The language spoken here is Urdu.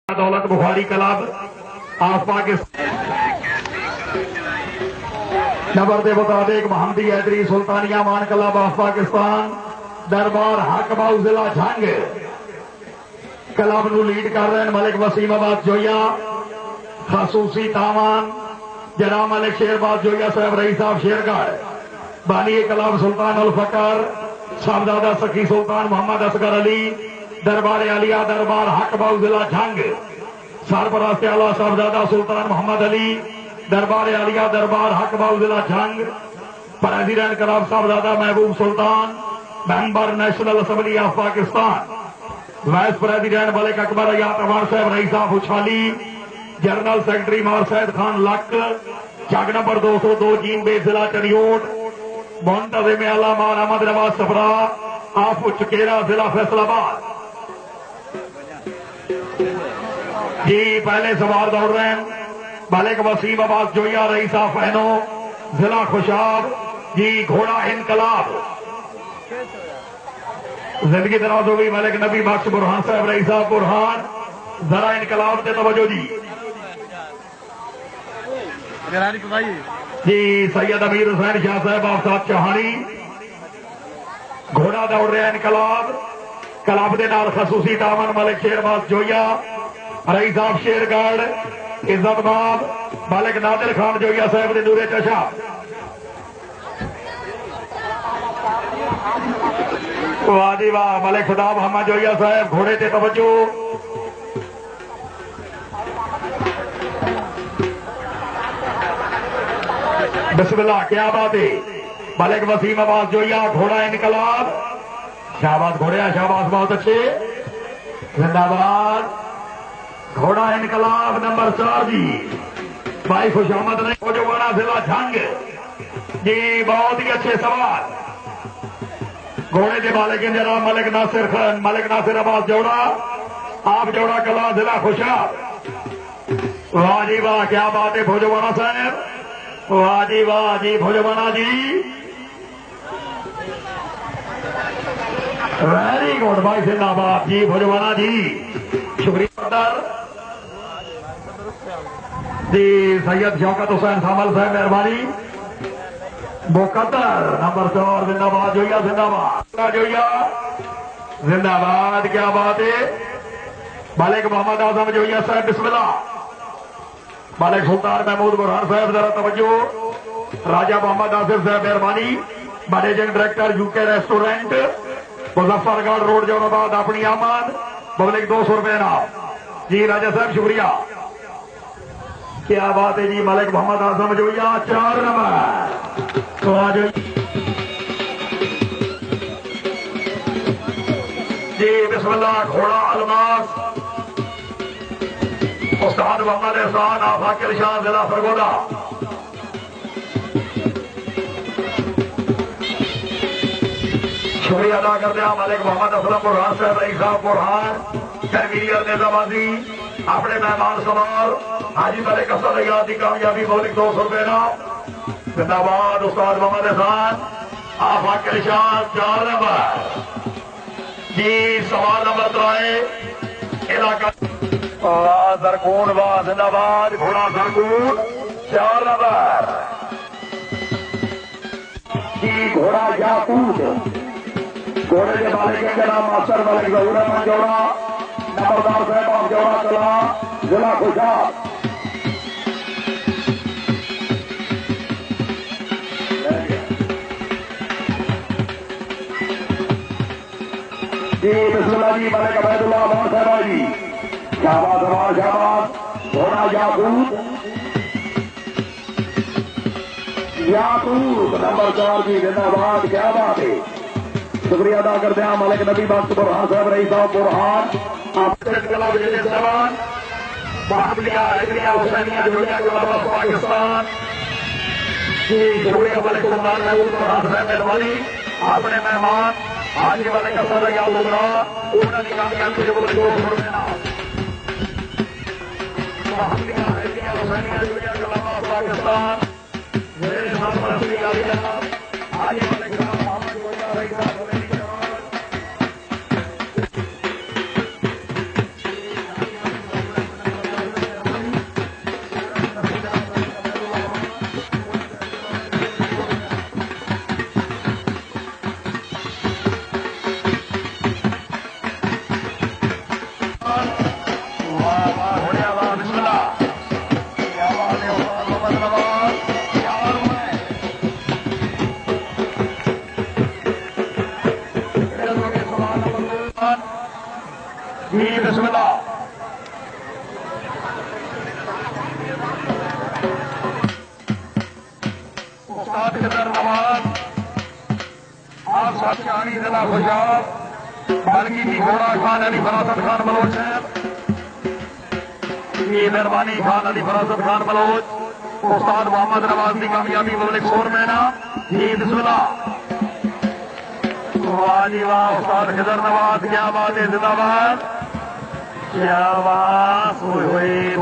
دولت بخاری کلب آف پاکستان نمبر کے مطابق محمدی حیدری سلطانیہ مان کلب آف پاکستان دربار حق باؤ ضلع جھنگ کلب نو لیڈ کر رہے ہیں ملک وسیم آباد جویا خصوصی تاوان جناب ملک شیرباز جویا صاحب رئیس صاحب شیرگڑھ بانی کلب سلطان الفقر صاحبزادہ سخی سلطان محمد اصغر علی دربار عالیہ دربار حق باؤ ضلع جھنگ سرپرست اعلیٰ صاحبزادہ سلطان محمد علی دربار عالیہ دربار حق باؤ ضلع Jhang president club Sahibzada Mehboob Sultan member National Assembly of Pakistan vice president Malik Akbar Hayat Umar صاحب رئیس صاحب اچھالی جنرل سیکرٹری مار سید خان لک چک نمبر 202 جین بے ضلع چنیوٹ منتظم اعلیٰ مان احمد نواز صفرا آف چکیرا ضلع فیصل آباد جی پہلے سوار دوڑ رہے ہیں ملک وسیم عباس جویا رئیس صاحب فہنو ضلع خوشاب جی گھوڑا انقلاب زندگی دراز ہو گئی ملک نبی بخش برہان صاحب رئیس صاحب برہان ذرا انقلاب سے توجہ جی جی سید امیر حسین شاہ صاحب آفتاب چہانی گھوڑا دوڑ رہے ہیں انقلاب کلب دے نال خصوصی تعاون ملک شیرباز جویا رئیس صاحب شیرگڑھ عزت باب ملک نادر خان جویا صاحب دے نورے چشا واہ جی واہ ملک خدا محمد جویا صاحب گھوڑے تے توجہ بسم اللہ کیا بات ہے ملک وسیم عباس جویا گھوڑا انقلاب شہباز گھوڑے شہباز بہت اچھے زندہ باد گھوڑا انقلاب نمبر 4 جی بھائی خوش آمد نہیں جو بڑا ضلع جھنگ جی بہت ہی اچھے سوال گھوڑے کے مالک جناب ملک ناصر خان ملک ناصر عباس جوڑا آپ جوڑا کلا ضلع خوشاب واہ جی واہ کیا بات ہے بھوجوانا صاحب واہ جی بھوجوانا جی ویری گڈ بھائی زندہ باد جی بھوجوانا جی شکریہ جی سید شوکت حسین سامل صاحب مہربانی مقدر نمبر 4 زندہ باد جویا زندہ باد جویا زندہ باد کیا بات ہے ملک محمد اعظم جویا صاحب بسم اللہ ملک سلطان محمود برہان صاحب ذرا توجہ راجہ محمد آصف صاحب مہربانی مینیجنگ ڈائریکٹر یو کے ریسٹورینٹ مظفر گڑھ روڈ جون آباد اپنی آمد پبلک 200 روپے نا جی راجہ صاحب شکریہ کیا بات ہے جی ملک محمد اعظم جویا 4 نمبر تو آج جی بسم اللہ گھوڑا الماس استاد محمد احسان آفاقر شاہ ضلع سرگودا شکریہ ادا کرتے ہیں ملک محمد اسلم برہان صاحب رئیس صاحب برہان کنوینئر نظام بازی اپنے مہمان سوار حاجی ملک اسد حیات کی کامیابی مولک 200 روپے نا زندہ باد استاد محمد احسان آفاقر شاہ 4 نمبر جی سوال نمبر 3 علاقہ زرکون واہ زندہ باد گھوڑا زرکون 4 نمبر جی گھوڑا یاقوت گھوڑے کے مالک کے نام ماسٹر ملک ظہور احمد جوڑا نمبردار صاحب آف جوڑا کلا ضلع خوشاب جی بسم اللہ جی ملک عبید اللہ عباس صاحب جی شہباز عباس شہباز گھوڑا یاقوت نمبر 4 جی زندہ باد کیا بات ہے شکریہ ادا کرتے ہیں ملک نبی بخش برہان صاحب رئیس صاحب برہان پاکستان جی شکریہ ملک سلطان محمود برہان صاحب مہربانی اپنے مہمان حاجی ملک اسد حیات اللہ انہوں نے کامیابی سے بولے 200 روپے نا پاکستان شانی ضلع خوشاب بلکہ کی گھوڑا خان علی فراست خان بلوچ ہے یہ مہربانی خان علی فراست خان بلوچ استاد محمد نواز کی کامیابی ملک سور مینا جی بسم اللہ واہ جی واہ استاد خضر نواز کیا بات ہے زندہ باد کیا بات ہوئی